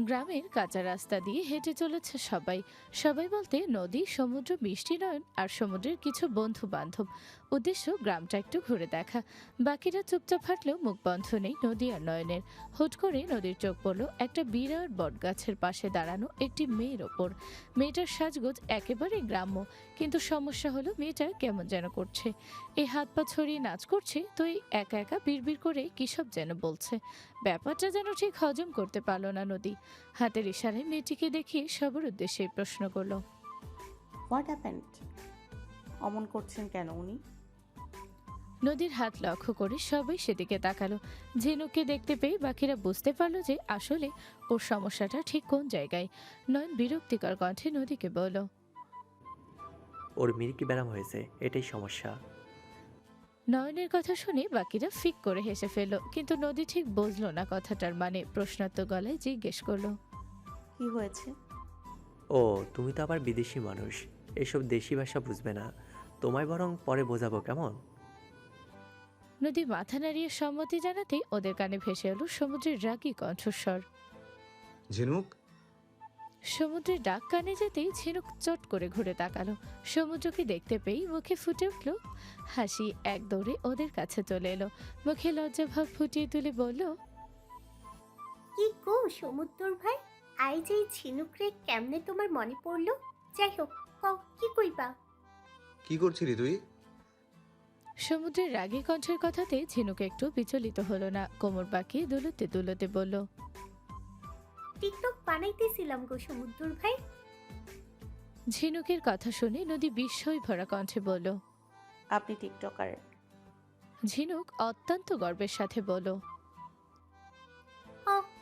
গ্রামের কাঁচা রাস্তা দিয়ে হেঁটে চলেছে সবাই। সবাই বলতে নদী, সমুদ্র, মিষ্টি নয়ন আর সমুদ্রের কিছু বন্ধু বান্ধব। উদ্দেশ্য গ্রামটা একটু ঘুরে দেখা। বাকিরা চুপচাপ হাঁটলেও মুখ বন্ধ নেই নদী আর নয়নের। হুট করে নদীর চোখ পড়ল একটা বিরাট বটগাছের পাশে দাঁড়ানো একটি মেয়ের ওপর। মেয়েটার সাজগোজ একেবারে গ্রাম্য, কিন্তু সমস্যা হলো মেয়েটা কেমন যেন করছে। এই হাত পা ছড়িয়ে নাচ করছে, তো এই একা একা বিড়বিড় করে কী সব যেন বলছে। ব্যাপারটা যেন ঠিক হজম করতে পারল না নদী। হাতের ইশারায় মেয়েটিকে দেখিয়ে সবার উদ্দেশ্যে প্রশ্ন করলো। What happened? অমন করছেন কেন উনি? নদীর হাত লক্ষ্য করে সবাই সেদিকে তাকালো। ঝিনুককে দেখতে পেয়ে বাকিরা বুঝতে পারলো যে আসলে ওর সমস্যাটা ঠিক কোন জায়গায়। নয়ন বিরক্তিকর কণ্ঠে নদীকে বলল। ওর মিল্কি ব্যারাম হয়েছে, এটাই সমস্যা। নয়নের কথা শুনে বাকিরা ফিক করে হেসে ফেলল, কিন্তু নদী ঠিক বুঝলো না কথাটার মানে। প্রশ্নাত্মক গলায় জিজ্ঞেস করলো। কি হয়েছে? ও, তুমি তো আবার বিদেশি মানুষ, এসব দেশি ভাষা বুঝবে না। তোমায় বরং পরে বোঝাবো, কেমন? নদী মাথা নাড়িয়ে সম্মতি জানাতেই ওদের কানে ভেসে এলো সমুদ্রের রাগী কণ্ঠস্বর। ঝিনুক, সমুদ্রের ডাক কানে যেতেই ঝিনুক চট করে ঘুরে তাকালো। সমুদ্রকে দেখতে পেয়েই মুখে ফুটে উঠল হাসি। এক দৌড়ে ওদের কাছে চলে এলো, মুখে লজ্জাভাব ফুটিয়ে তুলে বলল। কি গো সমুদ্র ভাই, আজ এই ঝিনুকরে কেমনে তোমার মনে পড়লো? যাই হোক, কও কি কইবা? কি করছিলি তুই? সমুদ্রের রাগী কণ্ঠের কথাতে ঝিনুক একটু বিচলিত হলো না, কোমর বাঁকিয়ে দুলতে দুলতে বলল। টিকটক বানাইতেছিলাম গো সমুদ্র ভাই। ঝিনুকের কথা শুনে নদী বিস্ময় ভরা কণ্ঠে বলল। আপনি টিকটকার? ঝিনুক অত্যন্ত গর্বের সাথে বলল।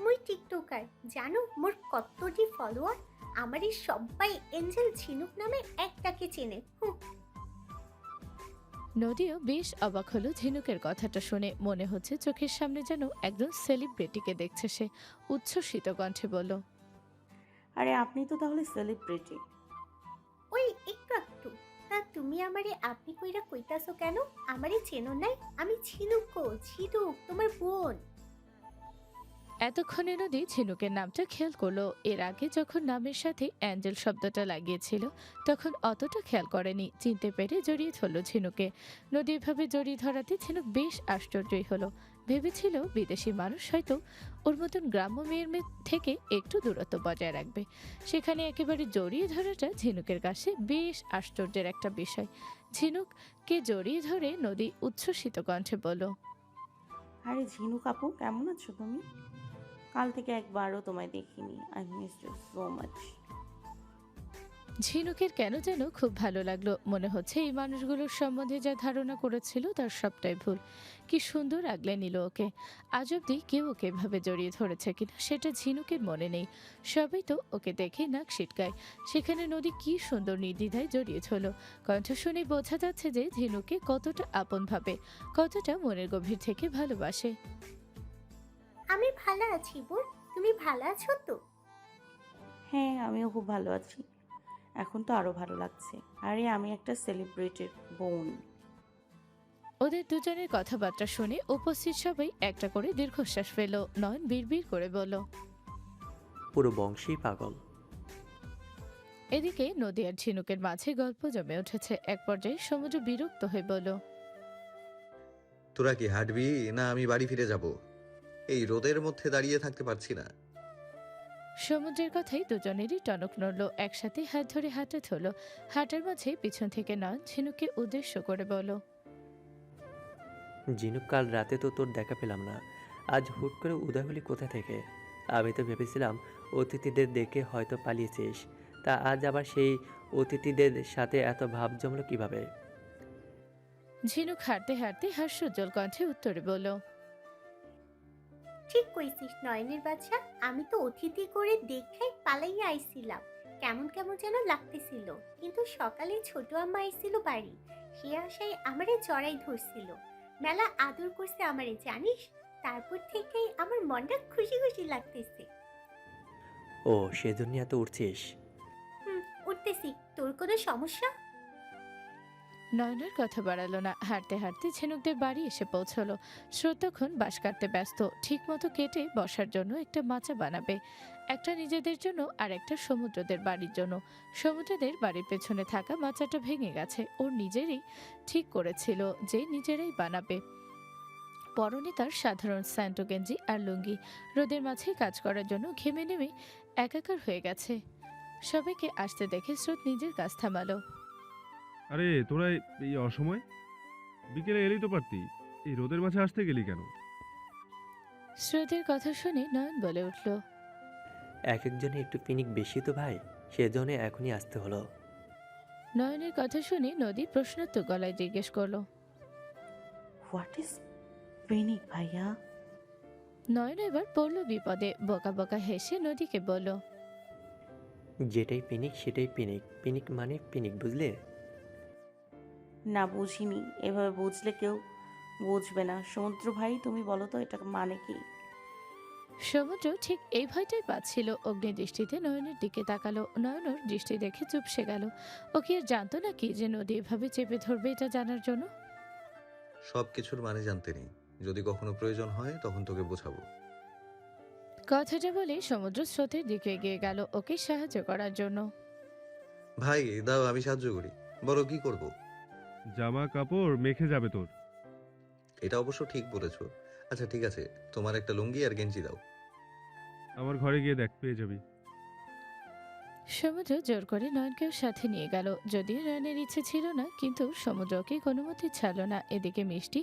মুই টিকটকার, জানো মোর কতটি ফলোয়ার? আমারই সবাই এঞ্জেল ঝিনুক নামে একটাকে চেনে। নদীও বেশ অবাক হলো ঝিনুকের কথাটা শুনে। মনে হচ্ছে চোখের সামনে যেন একজন সেলিব্রিটিকে দেখছে সে। উচ্ছ্বসিত কণ্ঠে বলল। আরে আপনি তো তাহলে সেলিব্রিটি? ওই একটু একটু। তা তুমি আমারে আপনি কইরা কইতাছো কেন? আমারে চেনো নাই? আমি ঝিনুক গো, ঝিনুক তোমার বোন। এতক্ষণে নদী ঝিনুকের নামটা খেয়াল করলো। এর আগে যখন নামের সাথে অ্যাঞ্জেল শব্দটা লাগিয়েছিল তখন অতটা খেয়াল করেনি। চিনতে পেরে জড়িয়ে ধরলো ঝিনুকে। নদী এভাবে জড়িয়ে ধরাতে ঝিনুক বেশ আশ্চর্যই হলো। ভেবেছিল বিদেশি মানুষ হয়তো ওর মতন গ্রাম্য মেয়ের থেকে একটু দূরত্ব বজায় রাখবে, সেখানে একেবারে জড়িয়ে ধরাটা ঝিনুকের কাছে বেশ আশ্চর্যের একটা বিষয়। ঝিনুককে জড়িয়ে ধরে নদী উচ্ছ্বসিত কণ্ঠে বলল। আরে ঝিনুক আপু, কেমন আছো তুমি? কাল থেকে একবারও তোমায় দেখিনি। I miss you so much. ঝিনুকের কেন যেন খুব ভালো লাগলো। মনে হচ্ছে এই মানুষগুলোর সম্বন্ধে যা ধারণা করেছিল তার সবটাই ভুল। কি সুন্দর আগলে নিল ওকে। আজ অব্দি কেউ ওকে এভাবে জড়িয়ে ধরেছে কিনা সেটা ঝিনুকের মনে নেই। সবাই তো ওকে দেখে নাক সিটকায়, সেখানে নদী কি সুন্দর নির্দ্বিধায় জড়িয়ে ধরল। কণ্ঠ শুনে বোঝা যাচ্ছে যে ঝিনুকে কতটা আপন ভাবে, কতটা মনের গভীর থেকে ভালোবাসে। আমি ভালো আছি বোন, তুমি ভালো আছো তো? হ্যাঁ, আমিও খুব ভালো আছি। এখন তো আরো ভালো লাগছে। আরে আমি একটা সেলিব্রিটির বোন। ওদের দুজনের কথাবার্তা শুনে উপস্থিত সবাই একটা করে দীর্ঘশ্বাস ফেল। নয়ন বিড়বিড় করে বলল। পুরো বংশেই পাগল। এদিকে নদী আর ঝিনুকের মাঝে গল্প জমে উঠেছে। এক পর্যায়ে সমুদ্র বিরক্ত হয়ে বলল। তোরা কি হাঁটবি না আমি বাড়ি ফিরে যাব? এই রোদের মধ্যে দাঁড়িয়ে থাকতে পারছি না। সমুদ্রের কথাই দুজনেরই টনক নড়ল। একসাথে হাত ধরে হাঁটা হলো। হাঁটার মাঝে পিছন থেকে নয়ন ঝিনুককে উদ্দেশ্য করে বলল। ঝিনুক, কাল রাতে তো তোর দেখা পেলাম না, আজ হুট করে উদয় হলি কোথা থেকে? আমি তো ভেবেছিলাম অতিথিদের দেখে হয়তো পালিয়েছিস, তা আজ আবার সেই অতিথিদের সাথে এত ভাব জমলো কিভাবে? ঝিনুক হাঁটতে হাঁটতে হাস্যোজ্জ্বল কণ্ঠে উত্তরে বলল। ঠিক কইছিস নয়নের বাচ্চা, আমি তো অতিথি করে দেখাই পালাইয়া আইছিলাম। কেমন কেমন যেন লাগতেছিল, কিন্তু সকালে ছোট আম্মা আইছিল বাড়ি। সে আশায় আমারে জড়াই ধরছিল, মেলা আদর করছে আমারে জানিস। তারপর থেকেই আমার মনটা খুশি খুশি লাগতেছে। ও, সেজন্য এত উঠছিস? উঠতেছি। তোর কোনো সমস্যা? নয়নের কথা বাড়ালো না, হাঁটতে হাঁটতে ঝিনুকদের বাড়ি এসে পৌঁছলো। স্রোত তখন বাঁশ কাটতে ব্যস্ত, ঠিক মতো কেটে বসার জন্য একটা মাচা বানাবে, একটা নিজেদের জন্য আর একটা সমুদ্রদের বাড়ির জন্য। সমুদ্রদের বাড়ির পেছনে থাকা মাচাটা ভেঙে গেছে, ওর নিজেরই ঠিক করেছিল যে নিজেরাই বানাবে। পরনে তার সাধারণ স্যান্টো গেঞ্জি আর লুঙ্গি, রোদের মাঝে কাজ করার জন্য ঘেমে নেমে একাকার হয়ে গেছে। সবাইকে আসতে দেখে স্রোত নিজের কাজ থামালো। আরে তোরা এই অসময় বিকেলে এলেই তো পারতি, এই রোদের মাঝে আসতে গেলি কেন? স্রোতের কথা শুনে নয়ন বলে উঠল, এক একজনে একটু পিনিক বেশি তো ভাই, সেজন্য এখনই আসতে হলো। নয়নের কথা শুনে নদী প্রশ্নোত্তর গলায় জিজ্ঞেস করলো। হোয়াট ইজ পেনিক ভাইয়া? নয়ন এবার পড়ল বিপদে, বোকা বোকা হেসে নদীকে বলল, যেটাই পিনিক সেটাই পিনিক, পিনিক মানে পিনিক, বুঝলে? না বুঝিনি, এভাবে বুঝলে কেউ বুঝবে না। সমুদ্র ভাই তুমি বলো তো এটা মানে কি? সমুদ্র ঠিক এই ভয়টাই পাচ্ছিল। অগ্নি দৃষ্টিতে নয়নের দিকে তাকালো। নয়নের দৃষ্টি দেখে চুপসে গেল। ও কি আর জানতো নাকি যে নদী এভাবে চেপে ধরবে এটা জানার জন্য? সব কিছুর মানে জানতে নেই, যদি কখনো প্রয়োজন হয় তখন তোকে বোঝাবো। কথাটা বলে সমুদ্র স্রোতের দিকে এগিয়ে গেল ওকে সাহায্য করার জন্য। ভাই দাও আমি সাহায্য করি। বলো কি করব? জামা কাপড় মেখে যাবে তোর। এটা অবশ্য ঠিক বলেছো। আচ্ছা ঠিক আছে, তোমার একটা লুঙ্গি আর গেঞ্জি দাও। আমার ঘরে গিয়ে দেখ, পেয়ে যাবি। সমুদ্র জোর করে নয়নকেও সাথে নিয়ে গেল। যদিও নয়নের ইচ্ছে ছিল না, কিন্তু সমুদ্রকে কোনো মতে ছাড়ল না। এদিকে মিষ্টি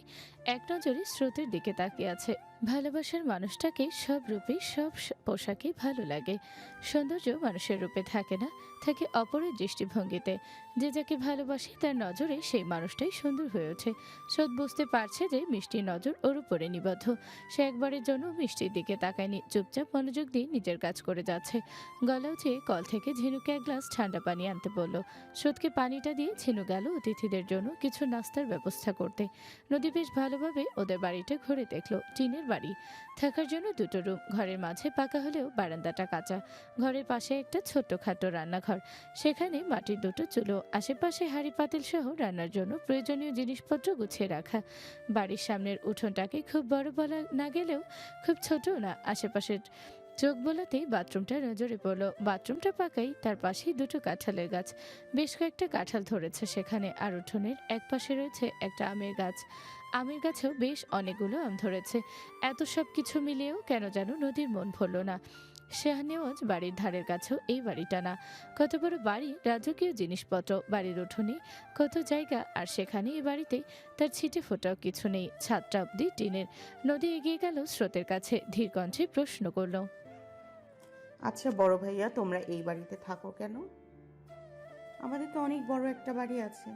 এক নজরে স্রোতের দিকে তাকিয়ে আছে। ভালোবাসার মানুষটাকে সব রূপে সব পোশাকে ভালো লাগে। সৌন্দর্য মানুষের রূপে থাকে না, থাকে অপরের দৃষ্টিভঙ্গিতে। যে যাকে ভালোবাসে তার নজরে সেই মানুষটাই সুন্দর হয়ে ওঠে। স্রোত বুঝতে পারছে যে মিষ্টির নজর ওর উপরে নিবদ্ধ। সে একবারের জন্য মিষ্টির দিকে তাকায়নি, চুপচাপ মনোযোগ দিয়ে নিজের কাজ করে যাচ্ছে। গলা উঠিয়ে কল থেকে ঝিনুকে এক গ্লাস ঠান্ডা পানি আনতে বলল। স্রোতকে পানিটা দিয়ে ঝিনু গেল অতিথিদের জন্য কিছু নাস্তার ব্যবস্থা করতে। নদী বেশ ভালোভাবে ওদের বাড়িটা ঘুরে দেখলো। টিনের বাড়ি, থাকার জন্য দুটো রুম, ঘরের মাঝে পাকা হলেও বারান্দাটা কাঁচা। ঘরের পাশে একটা ছোট্টখাটো রান্নাঘর, সেখানে মাটির দুটো চুলো, আশেপাশে হাঁড়ি পাতিল সহ রান্নার জন্য প্রয়োজনীয় জিনিসপত্র গুছিয়ে রাখা। বাড়ির সামনের উঠোনটাকে খুব বড় বলা না গেলেও খুব ছোট না। আশেপাশের চোখ বোলাতেই বাথরুমটা নজরে পড়ল। বাথরুমটা পাকাই, তার পাশেই দুটো কাঁঠালের গাছ, বেশ কয়েকটা কাঁঠাল ধরেছে সেখানে। আর উঠোনের এক পাশে রয়েছে একটা আমের গাছ, আমের গাছেও বেশ অনেকগুলো আম ধরেছে। এত সব কিছু মিলিয়েও কেন যেন নদীর মন ভরল না। শাহনেওয়াজ বাড়ির ধারের কাছেও এই বাড়িটা না। কত বড় বাড়ি, রাজকীয় জিনিসপত্র, বাড়ির উঠোনে কত জায়গা, আর সেখানে এই বাড়িতে তার ছিটে ফোটাও কিছু নেই। ছাদটা অব্দি টিনের। নদী এগিয়ে গেল স্রোতের কাছে, ধীর কণ্ঠে প্রশ্ন করল, আচ্ছা বড় ভাইয়া তোমরা এই বাড়িতে থাকো কেন? আমাদের তো অনেক বড় একটা বাড়ি আছে।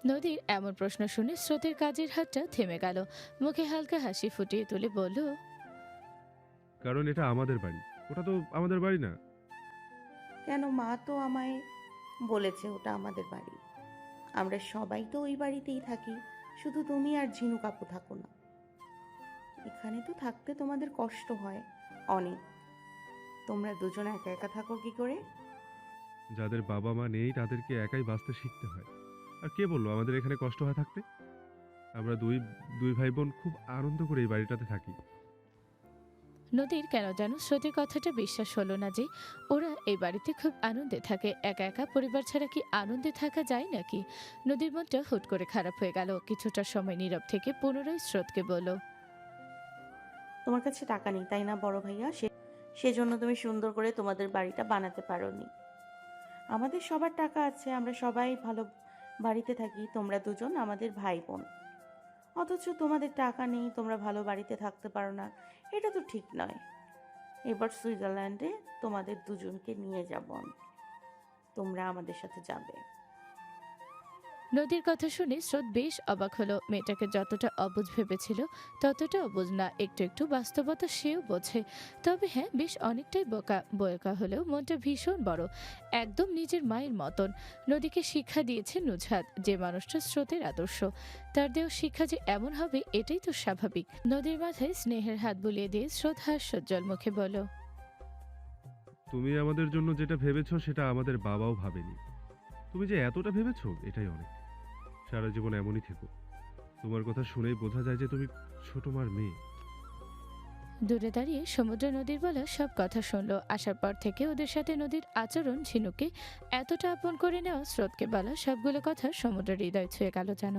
নদীর এমন প্রশ্ন শুনে স্রোতের কাজের হাতটা থেমে গেল। মুখে হালকা হাসি ফুটিয়ে তুলে বলল, কারণ এটা আমাদের বাড়ি, ওটা তো আমাদের বাড়ি না। কেন, মা তো আমায় বলেছে ওটা আমাদের বাড়ি। আমরা সবাই তো ওই বাড়িতেই থাকি, শুধু তুমি আর ঝিনু কাকু থাকো না। এখানে তো থাকতে তোমাদের কষ্ট হয় অনেক। তোমরা দুজন একা একা থাকো কি করে? যাদের বাবা মা নেই তাদেরকে একাই বাঁচতে শিখতে হয়। আর কে বললো আমাদের এখানে কষ্ট হয় থাকতে? আমরা দুই দুই ভাই বোন খুব আনন্দ করে এই বাড়িটাতে থাকি। নদীর কেন যেন স্রোতের কথাটা বিশ্বাস হলো না যে ওরা এই বাড়িতে খুব আনন্দে থাকে। একা একা পরিবার ছাড়া কি আনন্দে থাকা যায় নাকি? নদীর মনটা হুট করে খারাপ হয়ে গেল। কিছুটা সময় নীরব থেকে পুনরায় স্রোতকে বলল, তোমার কাছে টাকা নেই তাই না বড় ভাইয়া? সেজন্য তুমি সুন্দর করে তোমাদের বাড়িটা বানাতে পারোনি। আমাদের সবার টাকা আছে, আমরা সবাই ভালো বাড়িতে থাকি। তোমরা দুজন আমাদের ভাই বোন, অথচ তোমাদের টাকা নেই, তোমরা ভালো বাড়িতে থাকতে পারো না। এটা তো ঠিক নয়। এবার সুইজারল্যান্ডে তোমাদের দুজনকে নিয়ে যাব আমি, তোমরা আমাদের সাথে যাবে। নদীর কথা শুনে স্রোত বেশ অবাক হলো। মেয়েটাকে যতটা অবুঝ ভেবেছিল ততটা অবুঝ না, একটু একটু বাস্তবতা সেও বোঝে। তবে হ্যাঁ, বেশ অনেকটাই বোকা। বোকা হলেও মনটা ভীষণ বড়, একদম নিজের মায়ের মতন। নদীকে শিক্ষা দিয়েছে নুজহাত, যে মানুষটা স্রোতের আদর্শ। তার দেওয়া শিক্ষা যে এমন হবে এটাই তো স্বাভাবিক। নদীর মাথায় স্নেহের হাত বুলিয়ে দিয়ে স্রোত হাস্যোজ্জ্বল মুখে বলল, তুমি আমাদের জন্য যেটা ভেবেছো সেটা আমাদের বাবাও ভাবেনি। তুমি যে এতটা ভেবেছো এটাই অনেক। সারা জীবন এমনই থেকো। তোমার কথা শুনেই বোঝা যায় যে তুমি ছোট মার মেয়ে। দূরে দাঁড়িয়ে সমুদ্র নদীর বলা সব কথা শুনলো। আসার পর থেকে ওদের সাথে নদীর আচরণ, ঝিনুকে এতটা আপন করে নেওয়া, স্রোতকে বলা সবগুলো কথা সমুদ্রের হৃদয় ছুঁয়ে গেল যেন।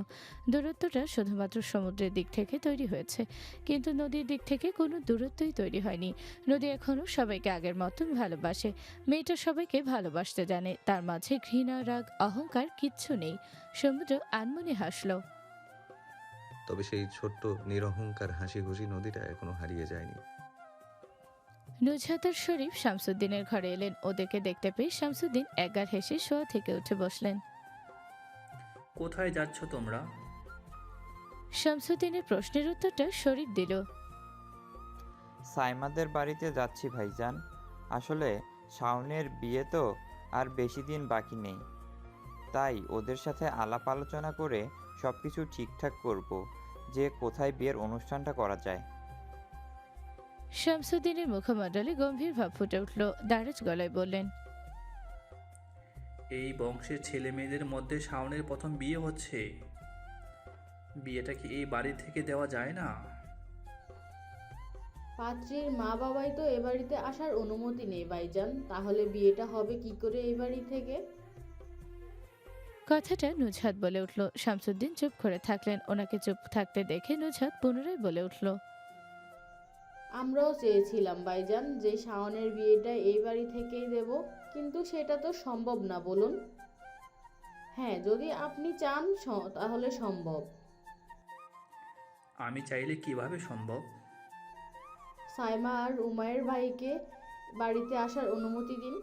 দূরত্বটা শুধুমাত্র সমুদ্রের দিক থেকে তৈরি হয়েছে, কিন্তু নদীর দিক থেকে কোনো দূরত্বই তৈরি হয়নি। নদী এখনও সবাইকে আগের মতন ভালোবাসে। মেয়েটা সবাইকে ভালোবাসতে জানে, তার মাঝে ঘৃণা, রাগ, অহংকার কিচ্ছু নেই। সমুদ্র আনমনে হাসলো। তবে সেই ছোট্ট নিরহংকার হাসি খুশি নদীটা এখনো হারিয়ে যায়নি। নুজহাত আর শরীফ শামসুদ্দিনের ঘরে এলেন। ওদেরকে দেখতে পেয়ে শামসুদ্দিন একগাল হেসে শোয়া থেকে উঠে বসলেন। কোথায় যাচ্ছ তোমরা? শামসুদ্দিনের প্রশ্নের উত্তরটা শরীফ দিল। সাইমাদের বাড়িতে যাচ্ছি ভাইজান। আসলে শাওনের বিয়ে তো আর বেশি দিন বাকি নেই, তাই ওদের সাথে আলাপ আলোচনা করে সব কিছু ঠিকঠাক করব যে কোথায় বিয়ের অনুষ্ঠানটা করা যায়। শামসুদ্দিনের মুখমণ্ডলে গম্ভীর ভাব ফুটে উঠল। দারাজ গলায় বললেন, এই বংশের ছেলে মেয়েদের মধ্যে শাওনের প্রথম বিয়ে হচ্ছে। বিয়েটা কি এই বাড়ি থেকে দেওয়া যায় না? পাত্রীর মা বাবাই তো এ বাড়িতে আসার অনুমতি নেই ভাইজান, তাহলে বিয়েটা হবে কি করে এই বাড়ি থেকে? কথাটা নুজহাত বলে উঠল। শামসুদ্দিন চুপ করে থাকলেন। ওনাকে চুপ থাকতে দেখে নুজহাত পুনরায় বলে উঠল, আমরাও চেয়েছিলাম ভাইজান যে শাওনের বিয়েটা এই বাড়ি থেকেই দেব, কিন্তু সেটা তো সম্ভব না বলুন। হ্যাঁ, যদি আপনি চান তাহলে সম্ভব। আমি চাইলে কিভাবে সম্ভব? সাইমা আর উমায়ের ভাইকে বাড়িতে আসার অনুমতি দিন।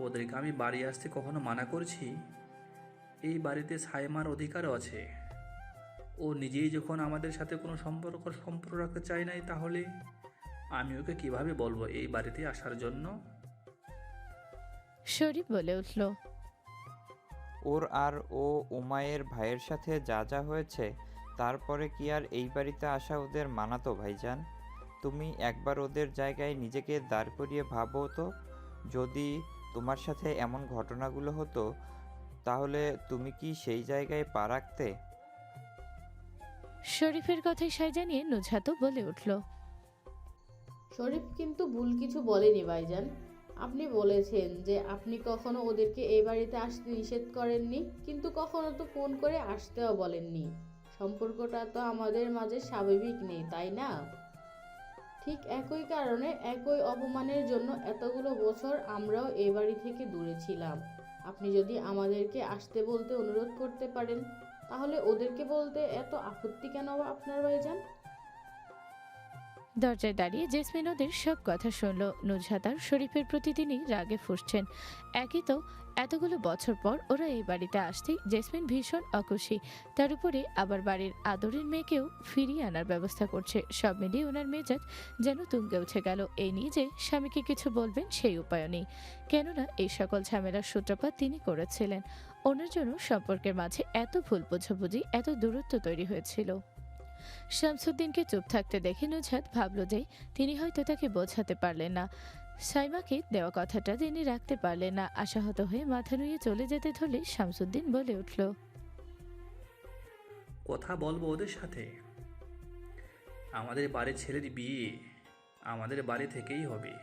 ওদেরকে আমি বাড়ি আসতে কখনো মানা করছি? এই বাড়িতে সাইমার অধিকারও আছে। ও নিজেই যখন আমাদের সাথে কোনো সম্পর্ক রাখতে চায় নাই, তাহলে আমি ওকে কিভাবে বলবো এই বাড়িতে আসার জন্য? শরীফ বলে উঠল, ওর আর ও উমায়ের ভাইয়ের সাথে যা যা হয়েছে, তারপরে কি আর এই বাড়িতে আসা ওদের মানাতো ভাইজান? তুমি একবার ওদের জায়গায় নিজেকে দাঁড় করিয়ে ভাবো তো, যদি তোমার সাথে এমন ঘটনাগুলো হতো তাহলে তুমি কি সেই জায়গায় পা রাখতে? শরীফের কথায় সায় জানিয়ে নুজহাতও বলে উঠল, শরীফ কিন্তু ভুল কিছু বলেনি ভাইজান। আপনি বলেছেন যে আপনি কখনো ওদেরকে এই বাড়িতে আসতে নিষেধ করেননি, কিন্তু কখনো তো ফোন করে আসতেও বলেননি। সম্পর্কটা তো আমাদের মাঝে স্বাভাবিক নেই, তাই না? ঠিক একই কারণে, একই অপমানের জন্য এতগুলো বছর আমরাও এই বাড়ি থেকে দূরে ছিলাম। আপনি যদি আমাদেরকে আসতে বলতে অনুরোধ করতে পারেন, তাহলে ওদেরকে বলতে এত আপত্তি কেন আপনার ভাইজান? দরজায় দাঁড়িয়ে জেসমিন ওদের সব কথা শুনল। নুজহাত আর শরীফের প্রতি তিনি রাগে ফুঁসছেন। একই তো, এতগুলো বছর পর ওরা এই বাড়িতে আসতেই জেসমিন ভীষণ অখুশি। তার উপরে আবার বাড়ির আদরের মেয়েকেও ফিরিয়ে আনার ব্যবস্থা করছে। সব মিলিয়ে ওনার মেজাজ যেন তুঙ্গে উঠে গেল। এই নিয়ে যে স্বামীকে কিছু বলবেন সেই উপায় নেই, কেননা এই সকল ঝামেলার সূত্রপাত তিনি করেছিলেন। ওনার জন্য সম্পর্কের মাঝে এত ভুল বোঝাবুঝি, এত দূরত্ব তৈরি হয়েছিল। শামসুদ্দিনকে চুপ থাকতে দেখে নুজহাত ভাবল যে তিনি হয়তো তাকে বোঝাতে পারলেন না। সাইমাকে দেওয়া কথাটা তিনি রাখতে পারলেন না। আশাহত হয়ে মাথা নুয়ে চলে যেতে ধরলে শামসুদ্দিন বলে উঠল, কথা বলবো ওদের সাথে। আমাদের বাড়ির ছেলের বিয়ে আমাদের বাড়ি থেকেই হবে।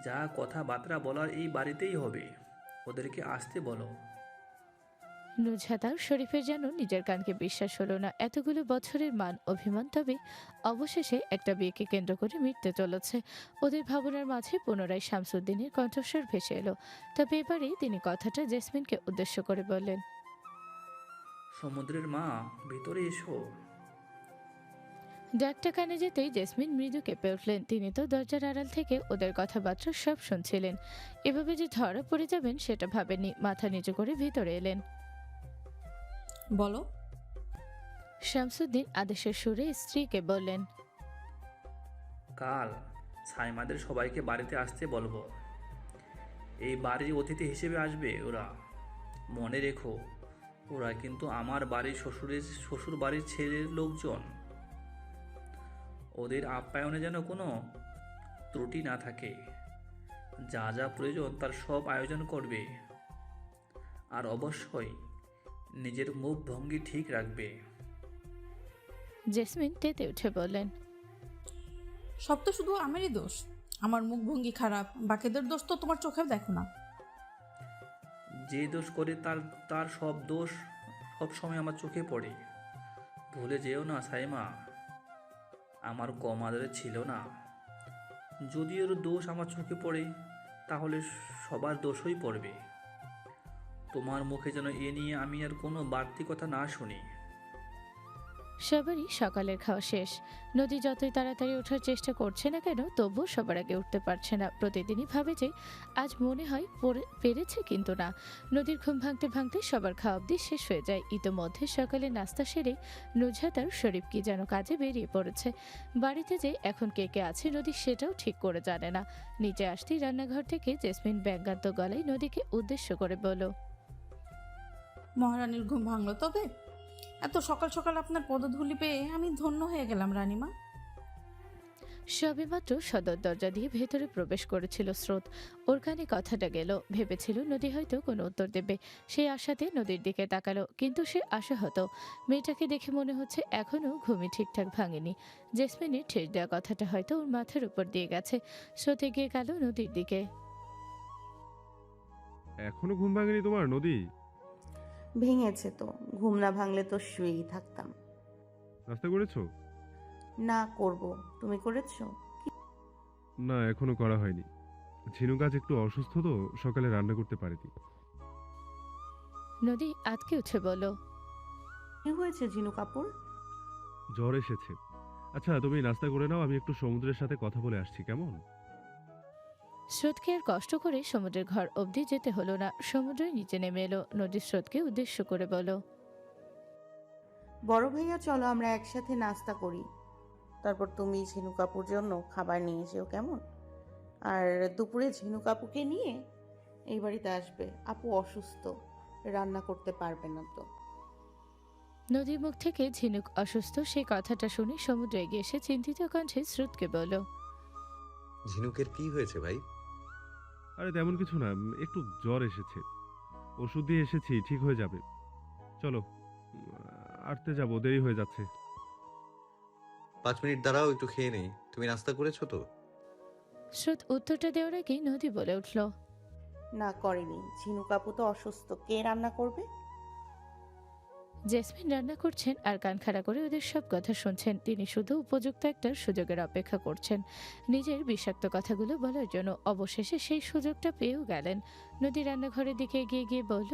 যা কথাবার্তা বলার এই বাড়িতেই হবে। ওদেরকে আসতে বলো। নুজহাত আর শরীফের যেন নিজের কানকে বিশ্বাস হলো না। এতগুলো বছরের মান অভিমান, তবে অবশেষে একটা বিয়েকে কেন্দ্র করে মিটতে চলেছে। ওদের ভাবনার মাঝে পুনরায় শামসুদ্দিনের কণ্ঠস্বর ভেসে এলো। তবে এবারেই তিনি কথাটা জেসমিনকে উদ্দেশ্য করে বললেন, সমুদ্রের মা, ভিতরে এসো। ডাকটা কানে যেতেই জেসমিন মৃদু কেঁপে উঠলেন। তিনি তো দরজার আড়াল থেকে ওদের কথাবার্তা সব শুনছিলেন। এভাবে যে ধরা পড়ে যাবেন সেটা ভাবেননি। মাথা নিচু করে ভিতরে এলেন। বলো। শামসুদ্দিন আদেশের সুরে স্ত্রীকে বললেন, কাল সাইমাদের সবাইকে বাড়িতে আসতে বলবো। এই বাড়ির অতিথি হিসেবে আসবে ওরা। মনে রেখো, ওরা কিন্তু আমার বাড়ির শ্বশুর বাড়ির ছেলের লোকজন। ওদের আপ্যায়নে যেন কোনো ত্রুটি না থাকে। যা যা প্রয়োজন তার সব আয়োজন করবে। আর অবশ্যই নিজের মুখ ভঙ্গি ঠিক রাখবে। জেসমিন তেতে উঠে বললেন, সব তো শুধু আমারই দোষ। আমার মুখভঙ্গি খারাপ, বাকিদের দোষ তো তোমার চোখে দেখো না। যে দোষ করে তার তার সব দোষ সবসময় আমার চোখে পড়ে। ভুলে যেও না সাইমা, আমার কম আদরে ছিল না। যদি ওর দোষ আমার চোখে পড়ে তাহলে সবার দোষই পড়বে। তোমার মুখে যেন এ নিয়ে আমি আর কোনো বাড়তি কথা না শুনি। সবারই সকালের খাওয়া শেষ। নদী যতই তাড়াতাড়ি ওঠার চেষ্টা করছে না কেন, তবুও সবার আগে উঠতে পারছে না। প্রতিদিনই ভাবে যে আজ মনে হয় পেরেছে, কিন্তু না। নদীর ঘুম ভাঙতে ভাঙতে সবার খাওয়া অবধি শেষ হয়ে যায়। ইতোমধ্যে সকালে নাস্তা সেরে নুজহাত আর শরীফ কি যেন কাজে বেরিয়ে পড়েছে। বাড়িতে যে এখন কে কে আছে নদী সেটাও ঠিক করে জানে না। নিচে আসতেই রান্নাঘর থেকে জেসমিন ব্যঙ্গাত্ম গলায় নদীকে উদ্দেশ্য করে বলল, মহারানীর ঘুম ভাঙলো তবে? এত সকাল সকাল আপনার পদধূলি পেয়ে আমি ধন্য হয়ে গেলাম রানীমা। সবেমাত্র সদর দরজা দিয়ে ভেতরে প্রবেশ করেছিল স্রোত। ওর কানে কথাটা গেল। ভেবেছিল নদী হয়তো কোনো উত্তর দেবে। সেই আশাতে নদীর দিকে তাকালো, কিন্তু সে আশাহত। মেয়েটাকে দেখে মনে হচ্ছে এখনও ঘুমই ঠিকঠাক ভাঙেনি। জেসমিনের ঠেস দেওয়া কথাটা হয়তো ওর মাথার উপর দিয়ে গেছে। স্রোত এগিয়ে গেল নদীর দিকে। এখনো ঘুম ভাঙেনি তোমার নদী? ভেঙেছে তো, ঘুম না ভাঙলে তো শুয়েই থাকতাম। নাস্তা করেছো? না, করব। তুমি করেছো? না, এখনো করা হয়নি। ঝিনুক আজ একটু অসুস্থ তো, সকালে রান্না করতে পারেনি। নদী আটকে উঠে বলল, কি হয়েছে জিনু কাপুর? জ্বর এসেছে। আচ্ছা, তুমি নাস্তা করে নাও, আমি একটু সমুদ্রের সাথে কথা বলে আসছি, কেমন? স্রোতকে আর কষ্ট করে সমুদ্রের ঘর অবধি যেতে হলো না। সমুদ্রের নিচে নেমে এলো। নদী স্রোতকে উদ্দেশ্য করে বলল, বড় ভাইয়া চলো আমরা একসাথে নাস্তা করি, তারপর তুমি ঝিনু কাপুর জন্য খাবার নিয়ে যেও, কেমন? আর দুপুরে ঝিনু কাপুকে নিয়ে এই বাড়িতে আসবে। আপু অসুস্থ, রান্না করতে পারবে না তো। নদীর মুখ থেকে ঝিনুক অসুস্থ সেই কথাটা শুনে সমুদ্রে এগিয়ে এসে চিন্তিত কণ্ঠে স্রোতকে বলল, ঝিনুকের কি হয়েছে ভাই? আরে তেমন কিছু না, একটু জ্বর এসেছে। ওষুধ দিয়ে এসেছি, ঠিক হয়ে যাবে। চলো, আটতে যাবো, দেরি হয়ে যাচ্ছে। 5 মিনিট দাঁড়াও, একটু খেয়ে নেই। তুমি নাস্তা করেছো তো? স্রোত উত্তরটা দেওয়ার আগেই নদী বলে উঠল, না করেনি। ঝিনু কাপু তো অসুস্থ, কে রান্না করবে? জেসমিন রান্না করছেন আর কান খাড়া করে ওদের সব কথা শুনছেন। তিনি শুধু উপযুক্ত একটা সুযোগের অপেক্ষা করছেন নিজের বিষাক্ত কথাগুলো বলার জন্য। অবশেষে সেই সুযোগটা পেয়েও গেলেন। নদী রান্নাঘরের দিকে এগিয়ে গিয়ে বলল,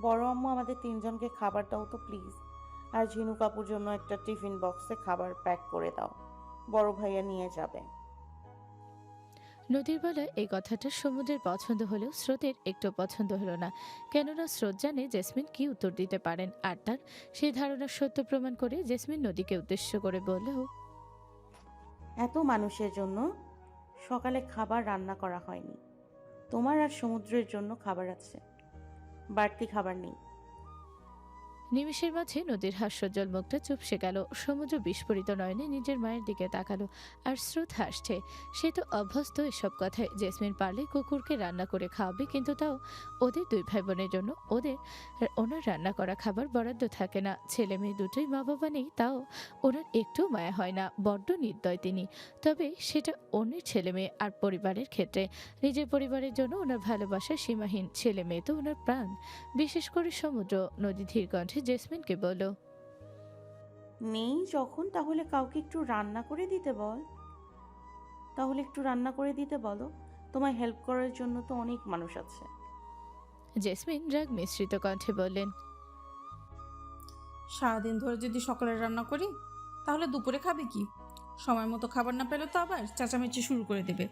বড় আম্মু আমাদের 3 জনকে খাবার দাও তো প্লিজ। আর ঝিনু কাপুর জন্য একটা টিফিন বক্সে খাবার প্যাক করে দাও, বড় ভাইয়া নিয়ে যাবে। নদীর বেলায় এই কথাটা সমুদ্রের পছন্দ হলেও স্রোতের একটু পছন্দ হলো না। কেননা স্রোত জানে জেসমিন কি উত্তর দিতে পারেন, আর তার সেই ধারণা সত্য প্রমাণ করে জেসমিন নদীকে উদ্দেশ্য করে বলল, এত মানুষের জন্য সকালে খাবার রান্না করা হয়নি। তোমার আর সমুদ্রের জন্য খাবার আছে, বাড়তি খাবার নেই। নিমেষের মাঝে নদীর হাস্যোজ্জ্বল মুখটা চুপসে গেল। সমুদ্র বিস্ফোরিত নয়নে নিজের মায়ের দিকে তাকালো, আর স্রোত হাসছে। সে তো অভ্যস্ত এসব কথায়। জেসমিন পারলে কুকুরকে রান্না করে খাওয়াবে, কিন্তু তাও ওদের 2 ভাই বোনের জন্য ওনার রান্না করা খাবার বরাদ্দ থাকে না। ছেলে মেয়ে দুটোই মা বাবা নেই, তাও ওনার একটু মায়া হয় না। বড্ড নির্দয় তিনি। তবে সেটা অন্যের ছেলে মেয়ে আর পরিবারের ক্ষেত্রে। নিজের পরিবারের জন্য ওনার ভালোবাসা সীমাহীন। ছেলে মেয়ে তো ওনার প্রাণ, বিশেষ করে সমুদ্র। নদী ধীর কণ্ঠে জেসমিনকে বলল, নেই যখন তাহলে কাউকে একটু রান্না করে দিতে বল। তোমায় হেল্প করার জন্য তো অনেক মানুষ আছে। জেসমিন রাগ মিশ্রিত কণ্ঠে বললেন, সারাদিন ধরে যদি সকালে রান্না করি তাহলে দুপুরে খাবে কি? সময় মতো খাবার না পেলে তো আবার চেঁচামেচি শুরু করে দেবে।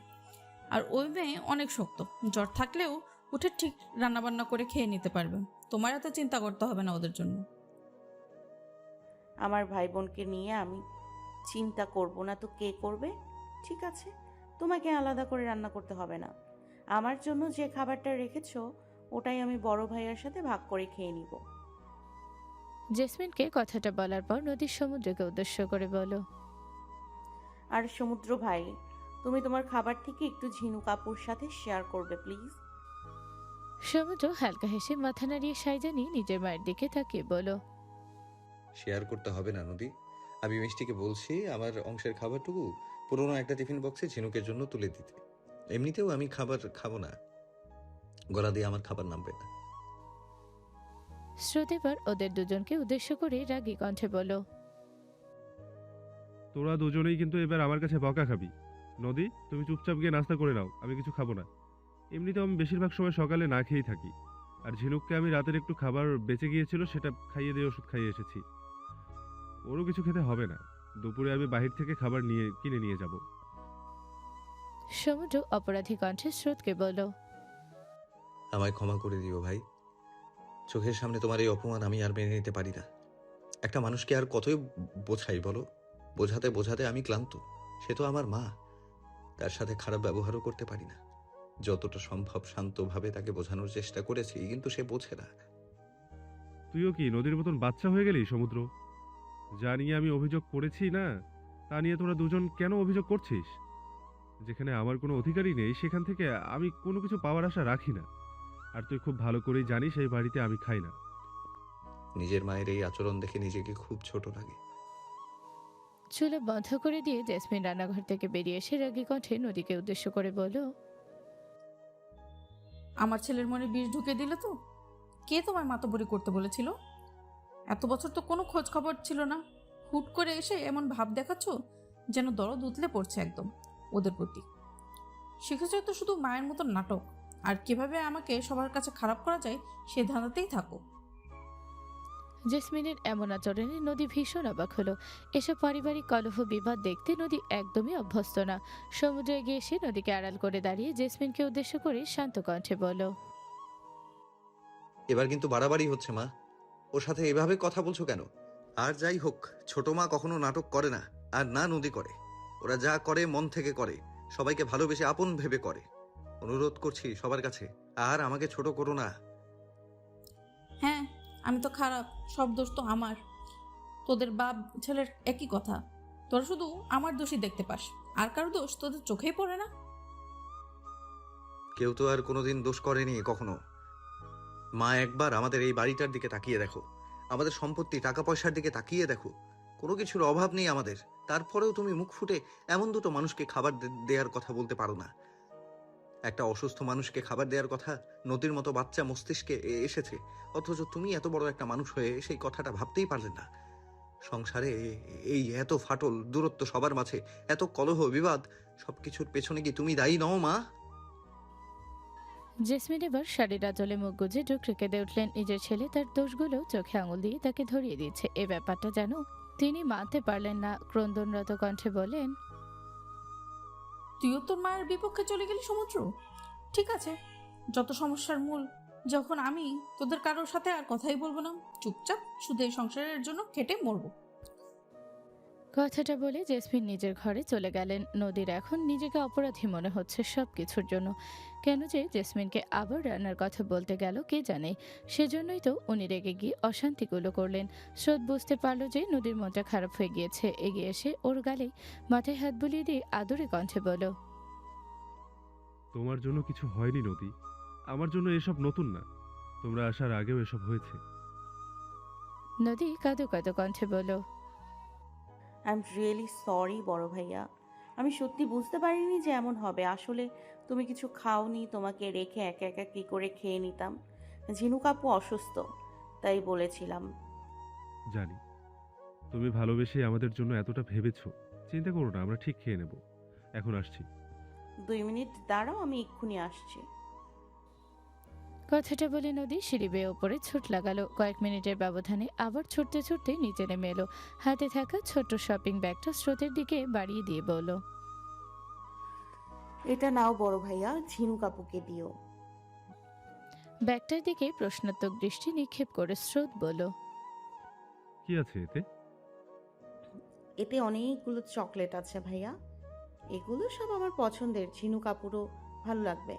আর ওই মেয়ে অনেক শক্ত, জ্বর থাকলেও উঠে ঠিক রান্নাবান্না করে খেয়ে নিতে পারবে। তোমার এত চিন্তা করতে হবে না ওদের জন্য। আমার ভাই বোনকে নিয়ে আমি চিন্তা করব না তো কে করবে? ঠিক আছে, তোমাকে আলাদা করে রান্না করতে হবে না। আমার জন্য যে খাবারটা রেখেছো ওটাই আমি বড় ভাইয়ার সাথে ভাগ করে খেয়ে নিব। জেসমিনকে কথাটা বলার পর নদীর সমুদ্রকে উদ্দেশ্য করে বলল, আর সমুদ্র ভাই, তুমি তোমার খাবার থেকে একটু ঝিনু কাপুর সাথে শেয়ার করবে প্লিজ। সমুদ্র হালকা হেসে মাথা নাড়িয়ে সাই জানিয়ে নিজের মায়ের দিকে তাকিয়ে বলল, শেয়ার করতে হবে না নদী। আমি মিষ্টিকে বলছি আমার অংশের খাবারটুকু পুরোনো একটা টিফিন বক্সে ঝিনুকের জন্য তুলে দিতে। এমনিতেও আমি খাবার খাবো না, গলা দিয়ে আমার খাবার নামবে না। স্রোত এবার ওদের দুজনকে উদ্দেশ্য করে রাগী কণ্ঠে বলল, তোরা দুজনেই কিন্তু এবার আমার কাছে বকা খাবি। নদী, তুমি চুপচাপ গিয়ে নাস্তা করে নাও, আমি কিছু খাবো না। এমনিতেও আমি বেশিরভাগ সময় সকালে না খেয়েই থাকি। আর ঝিনুককে আমি রাতের একটু খাবার বেঁচে গিয়েছিল, সেটা খাইয়ে দিয়ে ওষুধ খাইয়ে এসেছি। ওরও কিছু খেতে হবে না, দুপুরে আমি বাহির থেকে খাবার কিনে নিয়ে যাব। সমুদ্র অপরাধী কণ্ঠে স্রোতকে বলল, আমায় ক্ষমা করে দিও ভাই। চোখের সামনে তোমার এই অপমান আমি আর মেনে নিতে পারি না। একটা মানুষকে আর কতই বোঝাই বলো? বোঝাতে বোঝাতে আমি ক্লান্ত। সে তো আমার মা, তার সাথে খারাপ ব্যবহারও করতে পারি না। যতটা সম্ভব শান্তভাবে তাকে বোঝানোর চেষ্টা করেছি, কিন্তু সে বোঝে না। তুইও কি নদীর মতন বাচ্চা হয়ে গেলি সমুদ্র? যা নিয়ে আমি অভিযোগ করেছি না, তা নিয়ে তোরা দুজন কেন অভিযোগ করছিস? যেখানে আমার কোনো অধিকারই নেই, সেখান থেকে আমি কোনো কিছু পাওয়ার আশা রাখি না। আর তুই খুব ভালো করেই জানিস এই বাড়িতে আমি খাই না। নিজের মায়ের এই আচরণ দেখে নিজেকে খুব ছোট লাগে। চুলা বন্ধ করে দিয়ে জেসমিন রান্নাঘর থেকে বেরিয়ে এসে রাগী কণ্ঠে নদীকে উদ্দেশ্য করে বলল, আমার ছেলের মনে বিষ ঢুকে দিলে তো? কে তোমার মাতব্বরি করতে বলেছিল? এত বছর তো কোনো খোঁজ খবর ছিল না, হুট করে এসে এমন ভাব দেখাচ্ছ যেন দরদ উতলে পড়ছে একদম ওদের প্রতি। শিখেছ তো শুধু মায়ের মতো নাটক, আর কিভাবে আমাকে সবার কাছে খারাপ করা যায় সে ধাঁধাতেই থাকো। জেসমিনের এমন আচরণে নদী ভীষণ অবাক হলো। এসব পারিবারিক কলহ বিবাদ দেখতে নদী একদমই অভ্যস্ত না। সমুদ্রে এগিয়ে এসে নদীকে আড়াল করে দাঁড়িয়ে জেসমিনকে উদ্দেশ্য করে শান্ত কণ্ঠে বলল, এবার কিন্তু বাড়াবাড়ি হচ্ছে মা। ওর সাথে এভাবে কথা বলছো কেন? আর যাই হোক, ছোট মা কখনো নাটক করে না, আর না নদী করে। ওরা যা করে মন থেকে করে, সবাইকে ভালোবেসে আপন ভেবে করে। অনুরোধ করছি সবার কাছে, আর আমাকে ছোট করো না। হ্যাঁ, আমি তো খারাপ, সব দোষ তো আমার। তোদের বাপ ছেলের একই কথা, তোরা শুধু আমার দোষই দেখতে পাস, আর কারো দোষ তোদের চোখেই পড়ে না। কেউ তো আর কোনোদিন দোষ করেনি কখনো। মা, একবার আমাদের এই বাড়িটার দিকে তাকিয়ে দেখো, আমাদের সম্পত্তি টাকা পয়সার দিকে তাকিয়ে দেখো। কোনো কিছুর অভাব নেই আমাদের, তারপরেও তুমি মুখ ফুটে এমন দুটো মানুষকে খাবার দেওয়ার কথা বলতে পারো না। একটা অসুস্থ মানুষকে খাবার দেওয়ার কথা নদীর মতো বাচ্চা মস্তিষ্কে এসেছে, অথচ তুমি এত বড় একটা মানুষ হয়ে সেই কথাটা ভাবতেই পারলে না। সংসারে এই এত ফাটল, দূরত্ব সবার মাঝে, এত কলহ বিবাদ, সবকিছুর পেছনে কি তুমি দায়ী নও মা? জেসমিন এবার শাড়ির আঁচলে মুখ গুজে ডুকরে কেঁদে উঠলেন। নিজের ছেলে তার দোষগুলো চোখে আঙুল দিয়ে তাকে ধরিয়ে দিচ্ছে, এ ব্যাপারটা যেন তিনি মানতে পারলেন না। ক্রন্দনরত কণ্ঠে বলেন, তুইও তোর মায়ের বিপক্ষে চলে গেলি সমুদ্র। ঠিক আছে, যত সমস্যার মূল যখন আমি, তোদের কারোর সাথে আর কথাই বলবো না, চুপচাপ শুধু এই সংসারের জন্য কেটে মরবো। কথাটা বলে জেসমিন নিজের ঘরে চলে গেলেন। নদীর এখন নিজেকে অপরাধী মনে হচ্ছে সবকিছুর জন্য। কেন যে জেসমিনকে আবার রান্নার কথা বলতে গেল কে জানে। সেজন্যই তো উনি রেগে গিয়ে অশান্তিগুলো করলেন। স্রোত বুঝতে পারল যে নদীর মনটা খারাপ হয়ে গিয়েছে। এগিয়ে এসে ওর গালে মাথায় হাত বুলিয়ে দিয়ে আদরে কণ্ঠে বলল, তোমার জন্য কিছু হয়নি নদী, আমার জন্য এসব নতুন না। তোমরা আসার আগেও এসব হয়েছে। নদী কাঁদো কাঁদো কণ্ঠে বলল, আই এম রিয়েলি সরি বড় ভাইয়া। আমি সত্যি বুঝতে পারিনি যে এমন হবে। আসলে তুমি কিছু খাওনি, তোমাকে রেখে একা একা কী করে খেয়ে নিতাম। ঝিনুক আপু অসুস্থ, তাই বলেছিলাম। জানি তুমি ভালোবেসে আমাদের জন্য এতটা ভেবেছো। চিন্তা করো না, আমরা ঠিক খেয়ে নেব। এখন আসছি। 2 মিনিট দাঁড়াও, আমি এক্ষুনি আসছি। কথাটা বলে নদী সিঁড়ি বেয়ে ওপরে ছুট লাগালো। কয়েক মিনিটের ব্যবধানে আবার ছুটতে ছুটতে নিচে নেমে এলো। হাতে থাকা ছোট্ট শপিং ব্যাগটা স্রোতের দিকে বাড়িয়ে দিয়ে বলল, এটা নাও বড় ভাইয়া, ঝিনুক আপুকে দিও। ব্যাগটার দিকে প্রশ্নাত্মক দৃষ্টি নিক্ষেপ করে স্রোত বলল, কি আছে এতে? এতে অনেকগুলো চকলেট আছে ভাইয়া। এগুলো সব আমার পছন্দের, ঝিনুক আপুরও ভালো লাগবে।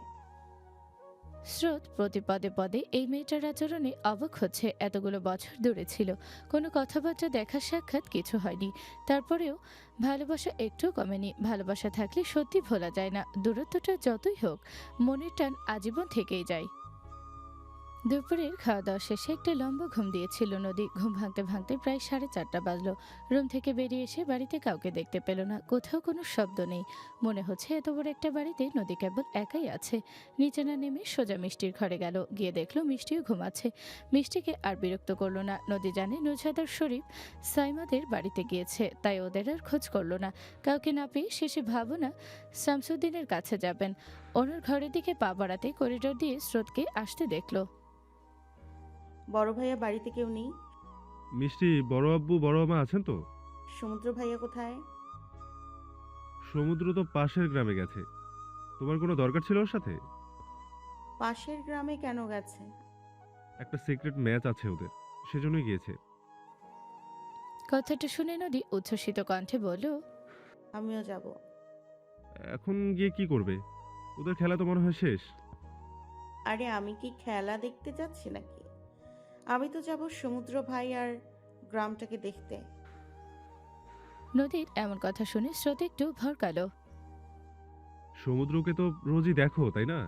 স্রোত প্রতি পদে পদে এই মেয়েটার আচরণে অবাক হচ্ছে। এতগুলো বছর দূরে ছিল, কোনো কথাবার্তা দেখা সাক্ষাৎ কিছু হয়নি, তারপরেও ভালোবাসা একটু কমেনি। ভালোবাসা থাকলে সত্যি ভোলা যায় না, দূরত্বটা যতই হোক মনের টান আজীবন থেকেই যায়। দুপুরের খাওয়া দাওয়া শেষে একটা লম্বা ঘুম দিয়েছিল নদী। ঘুম ভাঙতে ভাঙতে প্রায় 4:30 বাজলো। রুম থেকে বেরিয়ে এসে বাড়িতে কাউকে দেখতে পেল না, কোথাও কোনো শব্দ নেই। মনে হচ্ছে এত বড় একটা বাড়িতে নদী কেবল একাই আছে। নিচে না নেমে সোজা মিষ্টির ঘরে গেল, গিয়ে দেখলো মিষ্টিও ঘুমাচ্ছে। মিষ্টিকে আর বিরক্ত করলো না। নদী জানে নুজহাত আর শরীফ সাইমাদের বাড়িতে গিয়েছে, তাই ওদের আর খোঁজ করলো না। কাউকে না পেয়ে শেষে ভাবনা শামসুদ্দিনের কাছে যাবেন। ওনার ঘরের দিকে পা বাড়াতে করিডোর দিয়ে স্রোতকে আসতে দেখলো। বড় ভাইয়া বাড়িতে কেউ নেই? মিষ্টি, বড় আব্বু বড় মা আছেন তো? সমুদ্র ভাইয়া কোথায়? সমুদ্র তো পাশের গ্রামে গেছে। তোমার কোনো দরকার ছিল ওর সাথে? পাশের গ্রামে কেন গেছে? একটা সিক্রেট ম্যাচ আছে ওদের, সেজন্যই গিয়েছে। কথাটা শুনে নদী উচ্ছ্বসিত কণ্ঠে বলল, আমিও যাব। এখন গিয়ে কি করবে? ওদের খেলা তো মনে হয় শেষ। আরে আমি কি খেলা দেখতে যাচ্ছি নাকি? আমি তো যাব সমুদ্র ভাই আর গ্রামটাকে দেখতে। নদীর এমন কথা শুনে স্রোত একটু ভরকালো। সমুদ্রকে তো রোজই দেখো, তাই না?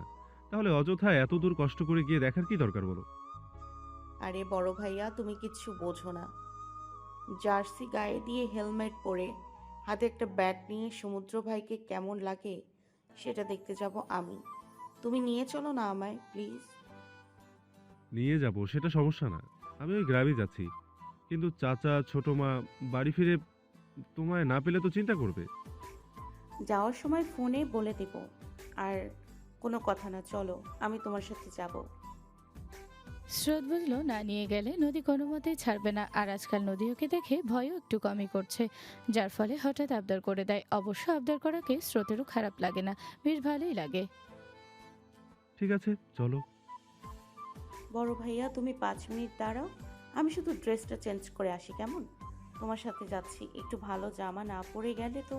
তাহলে অযথা এত দূর কষ্ট করে গিয়ে দেখার কি দরকার বলো? আরে বড় ভাইয়া, তুমি কিচ্ছু বোঝো না। জার্সি গায়ে দিয়ে হেলমেট পরে হাতে একটা ব্যাট নিয়ে সমুদ্র ভাইকে কেমন লাগে সেটা দেখতে যাব আমি। তুমি নিয়ে চলো না আমায় প্লিজ। নিয়ে যাব, সেটা সমস্যা না। আমি ওই গ্রামে যাচ্ছি, কিন্তু চাচা ছোট মা বাড়ি ফিরে তোমায় না পেলে তো চিন্তা করবে। যাওয়ার সময় ফোনে বলে দেব। আর কোনো কথা না, চলো আমি তোমার সাথে যাব। স্রোত বুঝলো না নিয়ে গেলে নদী কোনো মতেই ছাড়বে না। আর আজকাল নদী ওকে দেখে ভয়ও একটু কমই করছে, যার ফলে হঠাৎ আবদার করে দেয়। অবশ্য আবদার করাকে স্রোতেরও খারাপ লাগে না, বেশ ভালোই লাগে। ঠিক আছে, চলো। বড় ভাইয়া তুমি 5 মিনিট দাঁড়াও, আমি শুধু ড্রেসটা চেঞ্জ করে আসি কেমন? তোমার সাথে যাচ্ছি, একটু ভালো জামা না পরে গেলে তো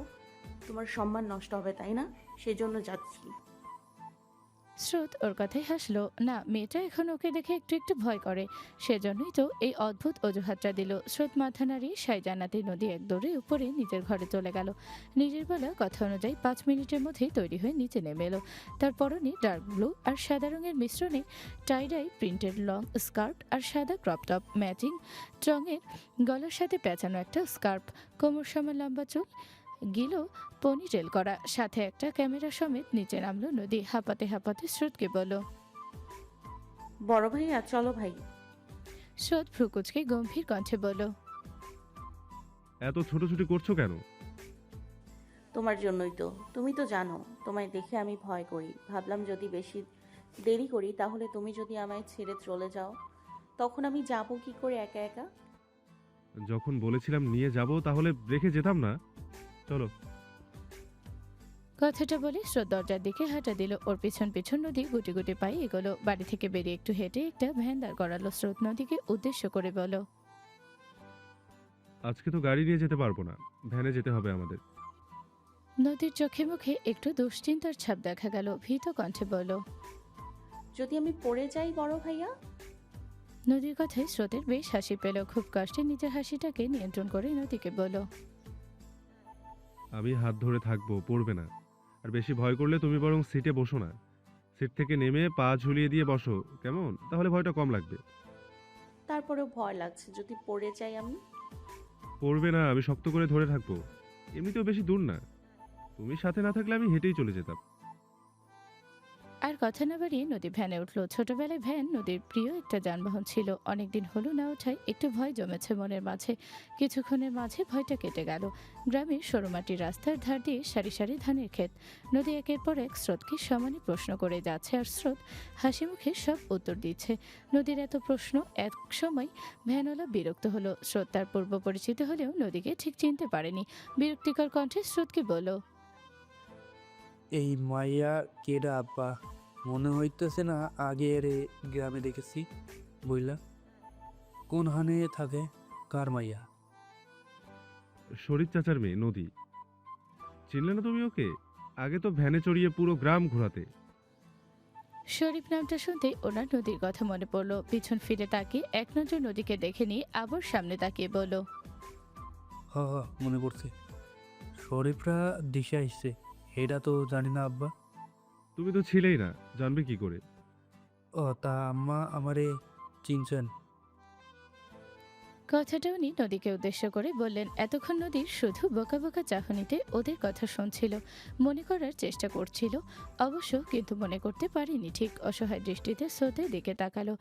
তোমার সম্মান নষ্ট হবে, তাই না? সেজন্য যাচ্ছি। স্রোত ওর কথাই হাসলো। না, মেয়েটা এখন ওকে দেখে একটু একটু ভয় করে, সেজন্যই তো এই অদ্ভুত অজুহাতটা দিল। স্রোত মাথা নাড়িয়ে সাই জানাতে নদী এক দৌড়ে উপরে নিজের ঘরে চলে গেল। নিজের বলা কথা অনুযায়ী 5 মিনিটের মধ্যেই তৈরি হয়ে নিচে নেমে এলো। তার পরনে ডার্ক ব্লু আর সাদা রঙের মিশ্রণে টাইডাই প্রিন্টেড লং স্কার্ট আর সাদা ক্রপ টপ, ম্যাচিং রঙের গলার সাথে পেঁচানো একটা স্কার্ফ, কোমর সমান লম্বা চুল, গিলো পনিটেল করা, সাথে একটা ক্যামেরা সমেত নিচে নামলো নদী। হাঁপাতে হাঁপাতে স্রোতকে বলল, বড় ভাইয়া চলো ভাই। স্রোত ভ্রুকুচকে গম্ভীর কণ্ঠে বলল, এত ছোটাছুটি করছো কেন? তোমার জন্যই তো, তুমি তো জানো তোমায় দেখে আমি ভয় করি। ভাবলাম যদি বেশি দেরি করি তাহলে তুমি যদি আমায় ছেড়ে চলে যাও, তখন আমি যাব কি করে একা একা? যখন বলেছিলাম নিয়ে যাব, তাহলে রেখে যেতাম না। চলো। কথাটা বলে স্রোত দরজার দিকে হাঁটা দিল। ওর পিছন পিছন নদী গুটি গুটি পায়ে এগোলো। বাড়ি থেকে বেরিয়ে একটু হেঁটে একটা ভ্যান দাঁড় করালো। স্রোত নদীকে উদ্দেশ্য করে বলল, আজকে তো গাড়ি নিয়ে যেতে পারবো না, ভ্যানে যেতে হবে আমাদের। নদীর চোখে মুখে একটু দুশ্চিন্তার ছাপ দেখা গেল। ভীত কণ্ঠে বলল, যদি আমি পড়ে যাই বড় ভাইয়া? নদীর কথায় স্রোতের বেশ হাসি পেল। খুব কষ্টে নিজের হাসিটাকে নিয়ন্ত্রণ করে নদীকে বলল, আমি হাত ধরে থাকবো, পড়বে না। আর বেশি ভয় করলে তুমি বরং সিটে বসো না, সিট থেকে নেমে পা ঝুলিয়ে দিয়ে বসো, কেমন? তাহলে ভয়টা কম লাগবে। তারপরেও ভয় লাগছে, যদি পড়ে যাই আমি? পড়বে না, আমি শক্ত করে ধরে থাকবো। এমনিতেও বেশি দূর না, তুমি সাথে না থাকলে আমি হেঁটেই চলে যেতাম। আর কথা না বাড়িয়ে নদী ভ্যানে উঠলো। ছোটবেলায় ভ্যান নদীর প্রিয় একটা যানবাহন ছিল। অনেকদিন হলো না ওঠায় একটু ভয় জমেছে মনের মাঝে। কিছুক্ষণের মাঝে ভয়টা কেটে গেল। গ্রামের সরুমাটির রাস্তার ধার দিয়ে সারি সারি ধানের ক্ষেত। নদী একের পর এক স্রোতকে সমানে প্রশ্ন করে যাচ্ছে, আর স্রোত হাসি মুখে সব উত্তর দিচ্ছে। নদীর এত প্রশ্ন এক সময় ভ্যানওয়ালা বিরক্ত হলো। স্রোত তার পূর্ব পরিচিত হলেও নদীকে ঠিক চিনতে পারেনি। বিরক্তিকর কণ্ঠে স্রোতকে বলল, এই মাইয়া কেডা আব্বা? মনে হইতেছে না আগের এ গ্রামে দেখেছি। বইলা কোন হানে থাকে? কার মাইয়া? শরীফ চাচার মেয়ে নদী। চিনলে না তুমি ওকে? আগে তো ভ্যানে চড়িয়ে পুরো গ্রাম ঘোরাতে। শরীফ নামটা শুনতে ওনার নদীর কথা মনে পড়লো। পিছন ফিরে তাকিয়ে এক নজর নদীকে দেখে নিয়ে আবার সামনে তাকিয়ে বলল, হ হ, মনে পড়ছে। শরীফরা দিশা আসছে, এটা তো জানি না আব্বা। তুমি তো ছিলেই না, জানবে কি করে? ও তা আম্মা আমারে চিনছেন? কথাটা উনি নদীকে উদ্দেশ্য করে বললেন। এতক্ষণ নদীর শুধু বোকা বোকা চাহনিতে ওদের কথা শুনছিল, মনে করার চেষ্টা করছিল অবশ্য, কিন্তু মনে করতে পারেনি ঠিক। অসহায় দৃষ্টিতে স্রোতের দিকে তাকালো।